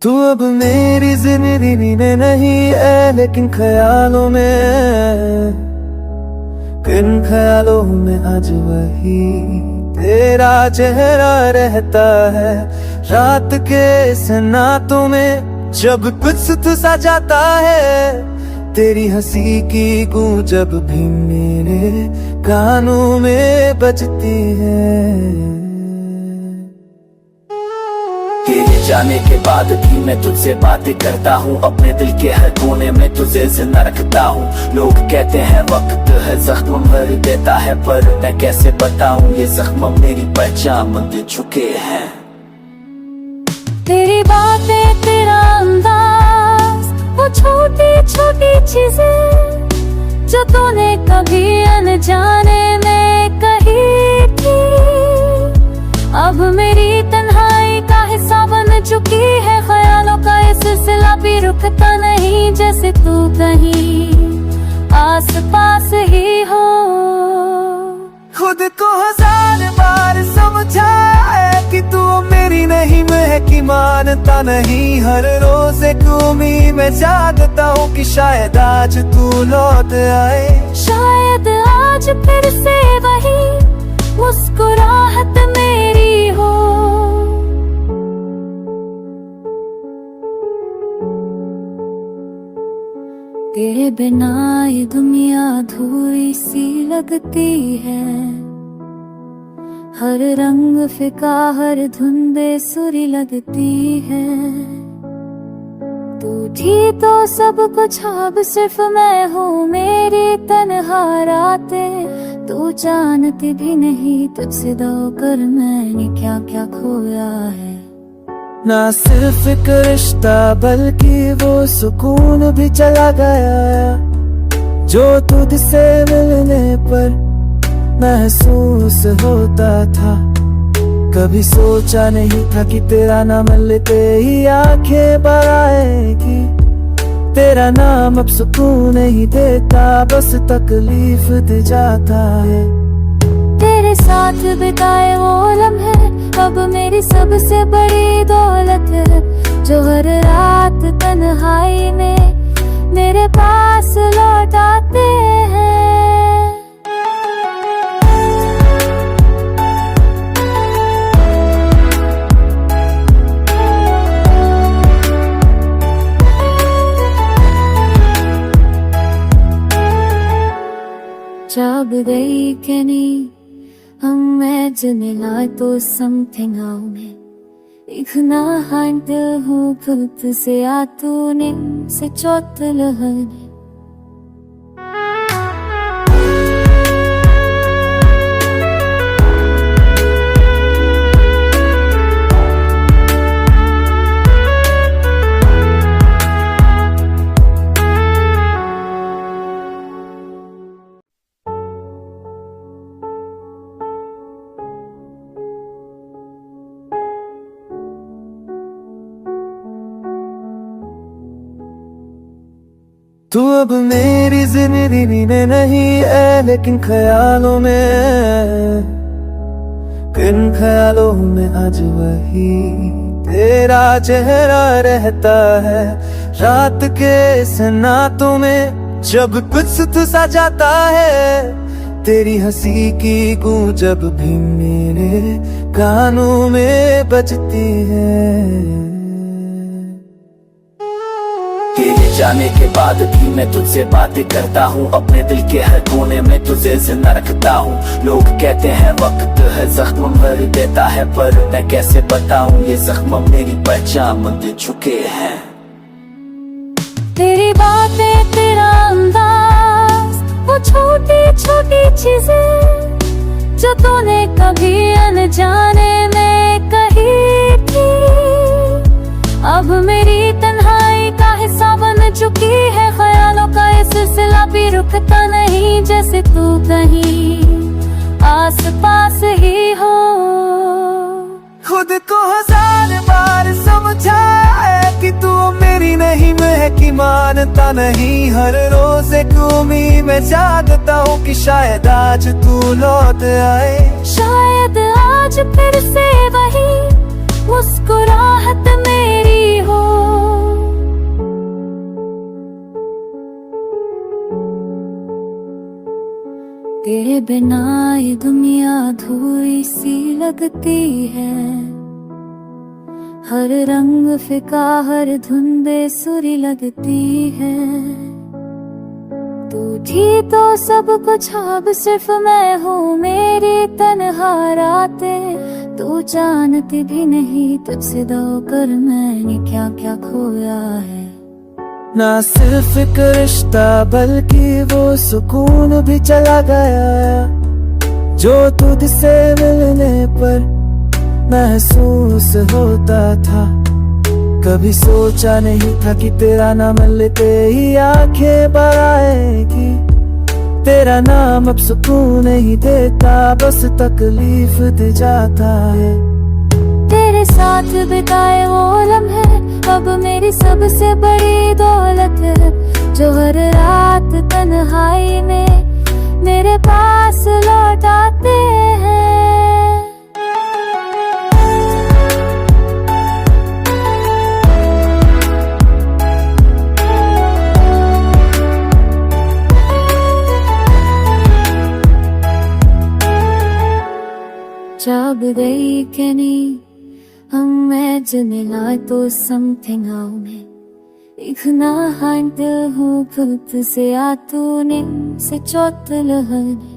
तू अब मेरी जिंदगी में नहीं है, लेकिन ख्यालों में, किन ख्यालों में आज वही तेरा चेहरा रहता है। रात के सन्नाटों में जब कुछ तू सा जाता है, तेरी हंसी की गूंज जब भी मेरे कानों में बजती है। तेरे जाने के बाद भी मैं तुझसे बातें करता हूँ, अपने दिल के हर कोने में तुझे जिंदा रखता हूँ। लोग कहते हैं वक्त है जख्म भर देता है, पर मैं कैसे बताऊँ ये जख्म मेरी पहचान दे चुके हैं। तेरी बातें, तेरा अंदाज, वो छोटी छोटी चीजें जो तूने कभी अनजाने में कही थी, अब मेरी तन्हाई का हिस्सा बन चुकी है। ख्यालों का ये सिलसिला भी रुकता नहीं, जैसे तू कहीं आस पास ही हो। खुद को 1000 बार समझाया कि तू मेरी नहीं, मैं की मानता नहीं। हर रोज एक उम्मीद में जागता हूँ कि शायद आज तू लौट आए, शायद आज फिर से वही मुस्कुराहट मेरी हो। तेरे बिना ये दुनिया अधूरी सी लगती है, हर रंग फिका, हर धुन बेसुरी लगती है। तू थी तो सब कुछ, अब सिर्फ मैं हूँ मेरी तन्हा रातें। तू जानती भी नहीं तुझसे दौकर मैंने क्या क्या खोया है। ना सिर्फ एक रिश्ता बल्कि वो सुकून भी चला गया, जो तुझसे मिलने पर महसूस होता था। कभी सोचा नहीं था कि तेरा नाम लेते ही आंखें भर आएगी। तेरा नाम अब सुकून नहीं देता, बस तकलीफ दे जाता है। तेरे साथ बिताए वो लम्हे अब मेरी सबसे बड़ी दौलत है, जो हर रात तन्हाई में मेरे पास लौट आते हैं। जब गई कि नहीं imagining I do something out में इतना handle हूँ खुद से या तूने से चोट लहने। तू अब मेरी जिंदगी में नहीं है, लेकिन ख्यालों में, किन ख्यालों में आज वही तेरा चेहरा रहता है। रात के सन्नाटों में जब कुछ तू सा जाता है, तेरी हंसी की गूंज जब भी मेरे कानों में बजती है। तेरे जाने के बाद भी मैं तुझसे बातें करता हूँ, अपने दिल के हर कोने में तुझे जिंदा रखता हूँ। लोग कहते हैं वक्त है जख्म भर देता है, पर मैं कैसे बताऊँ ये जख्म मेरी पहचान दे चुके हैं। तेरी बातें, तेरा अंदाज, वो छोटी छोटी चीजें जो तूने कभी अनजाने में कही थी, अब मेरी तन्हाई का हिस्सा बन चुकी है। ख्यालों का ये सिलसिला भी रुकता नहीं, जैसे तू कहीं आस पास ही हो। खुद को 1000 बार समझाया कि तू मेरी नहीं, मैं की मानता नहीं। हर रोज एक उम्मीद में जागता हूँ कि शायद आज तू लौट आए, शायद आज फिर से वही मुस्कुराहट मेरी हो। तेरे बिना ये दुनिया अधूरी सी लगती है, हर रंग फिका हर धुन बेसुरी लगती है। तू थी तो सब कुछ अब सिर्फ मैं हूँ मेरी तन्हा रातें। तू जानती भी नहीं तुझसे दौकर मैंने क्या क्या खोया है। ना सिर्फ एक रिश्ता बल्कि वो सुकून भी चला गया, जो तुझसे मिलने पर महसूस होता था। कभी सोचा नहीं था कि तेरा नाम लेते ही आंखें भर आएगी। तेरा नाम अब सुकून नहीं देता, बस तकलीफ दे जाता है। तेरे साथ बिताए वो लम्हे अब मेरी सबसे बड़ी दौलत है, जो हर रात तन्हाई में मेरे पास लौट आते हैं। जब गई के नहीं imagine I do something out में इतना handle हूँ खुद से आ तूने से चोट लहने।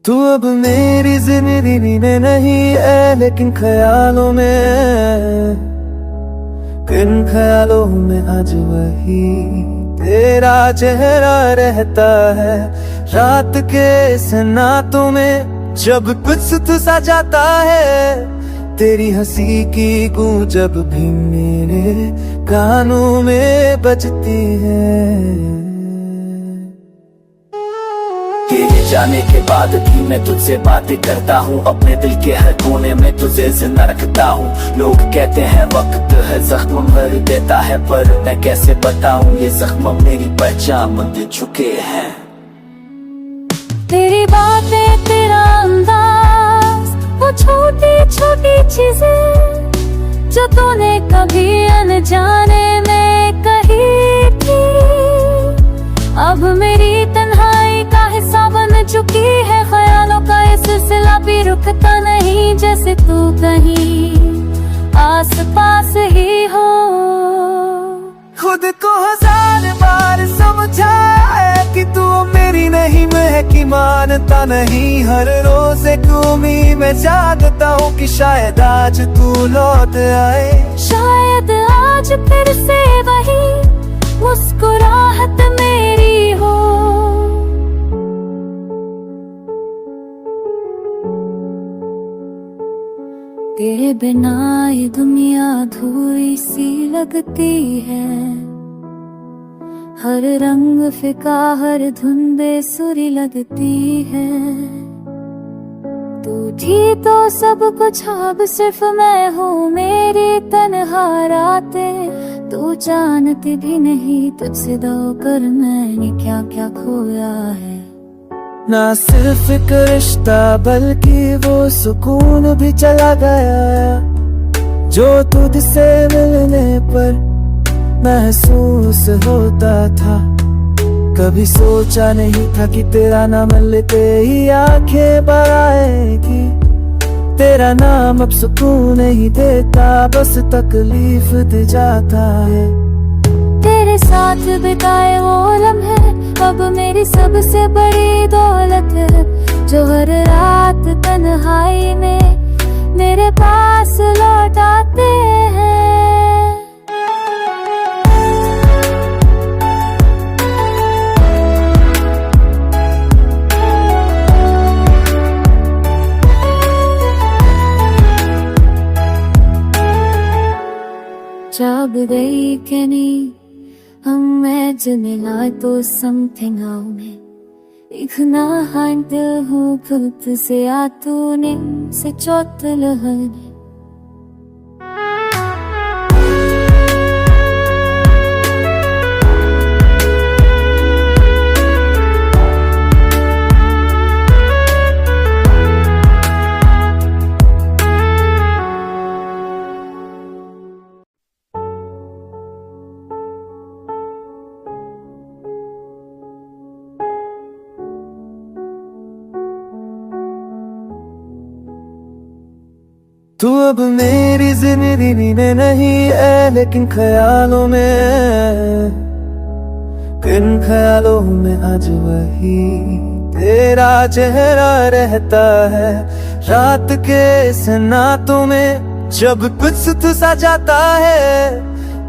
तू अब मेरी जिंदगी में नहीं है, लेकिन ख्यालों में, किन ख्यालों में आज वही तेरा चेहरा रहता है। रात के सन्नाटों में जब कुछ तू सा जाता है, तेरी हंसी की गूंज जब भी मेरे कानों में बजती है। तेरे जाने के बाद भी मैं तुझसे बातें करता हूँ, अपने दिल के हर कोने में तुझे जिंदा रखता हूँ। लोग कहते हैं वक्त है जख्म भर देता है, पर मैं कैसे बताऊँ ये जख्म मेरी पहचान दे चुके हैं। तेरी बातें तेरा अंदाज वो छोटी छोटी चीजें जो तूने कभी अनजाने में कही थी, अब मेरी तन्हाई का हिस्सा बन चुकी है। ख्यालों का ये सिलसिला भी रुकता नहीं, जैसे तू कहीं आस पास ही हो। खुद को 1000 बार समझाया कि तू मेरी नहीं, मैं की मानता नहीं। हर रोज एक उम्मीद में जागता हूँ कि शायद आज तू लौट आए। शायद आज फिर से वही मुस्कुराहट मेरी हो। तेरे बिना ये दुनिया अधूरी सी लगती है, हर रंग फिका हर धुन बेसुरी लगती है। तू थी तो सब कुछ अब सिर्फ मैं हूँ मेरी तन्हा रातें। तू जानती भी नहीं तुझसे दौकर मैंने क्या क्या खोया है। ना सिर्फ एक रिश्ता बल्कि वो सुकून भी चला गया, जो तुझसे मिलने पर महसूस होता था। कभी सोचा नहीं था कि तेरा नाम लेते ही आंखें भर आएगी। तेरा नाम अब सुकून नहीं देता, बस तकलीफ दे जाता है। तेरे साथ बिताए वो लम्हे अब मेरी सबसे बड़ी दौलत है, जो हर रात तन्हाई में मेरे पास लौट आते हैं। awakening imagining तो something out में इखना हान दिल हूँ खुद से आ तूने से चौथ लहर तू अब मेरी जिंदगी में नहीं है लेकिन ख्यालों में, किन ख्यालों में आज वही तेरा चेहरा रहता है। रात के सन्नाटों में जब कुछ तू सा जाता है,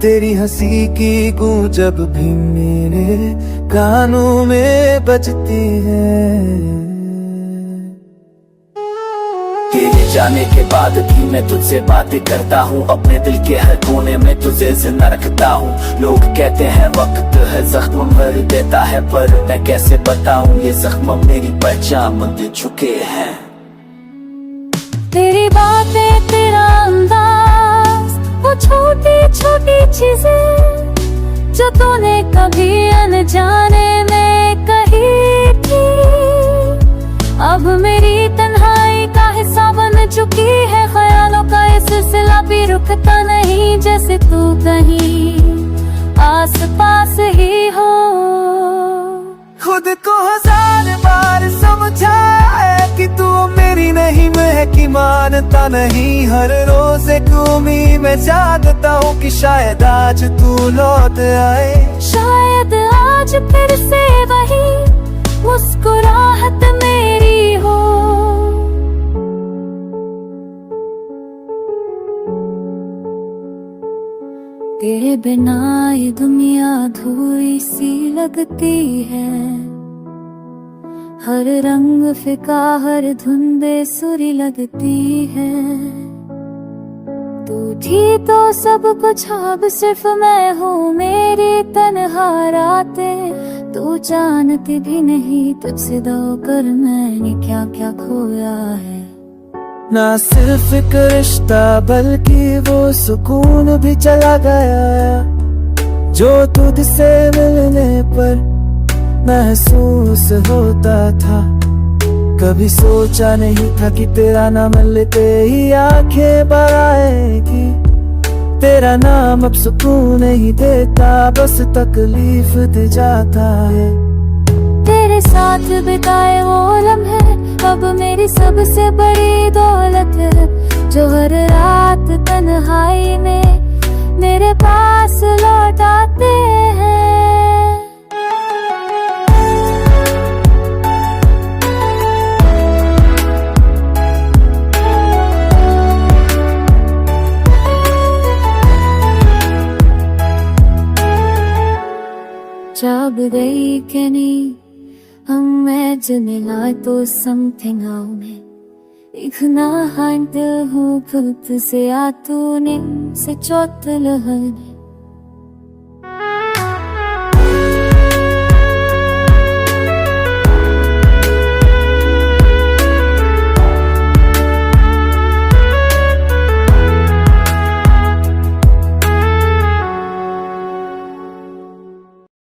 तेरी हंसी की गूंज जब भी मेरे कानों में बजती है। तेरे जाने के बाद भी मैं तुझसे बातें करता हूँ, अपने दिल के हर कोने में तुझे जिंदा रखता हूँ। लोग कहते हैं वक्त है जख्म भर देता है, पर मैं कैसे बताऊँ ये जख्म मेरी पहचान दे चुके हैं। तेरी बातें तेरा अंदाज वो छोटी छोटी चीजें जो तूने कभी अनजाने में कही थी, अब मेरी तन्हाई का हिस्सा बन चुकी है। ख्यालों का ये सिलसिला भी रुकता नहीं, जैसे तू कहीं आस पास ही हो। खुद को 1000 बार समझाया कि तू मेरी नहीं, मैं की मानता नहीं। हर रोज एक उम्मीद में जागता हूँ कि शायद आज तू लौट आए, शायद आज फिर से वही मुस्कुराहट मेरी हो। तेरे बिना ये दुनिया अधूरी सी लगती है, हर रंग फिका हर धुन बेसुरी लगती है। तू थी तो सब कुछ अब सिर्फ मैं हूँ, मेरी तन्हा रातें तू जानती भी नहीं। तुझसे दौकर मैंने क्या क्या खोया है, ना सिर्फ एक रिश्ता बल्कि वो सुकून भी चला गया, जो तुझसे मिलने पर महसूस होता था। कभी सोचा नहीं था कि तेरा नाम लेते ही आंखें भर आएगी। तेरा नाम अब सुकून नहीं देता, बस तकलीफ दे जाता है। तेरे साथ बिताए वो लम्हे अब मेरी सबसे बड़ी दौलत है, जो हर रात तन्हाई में मेरे पास लौट आते हैं। जब गई के नहीं imagining तो something out में इखना हान दिल हूँ खुद से आ तूने से चौथ लहर।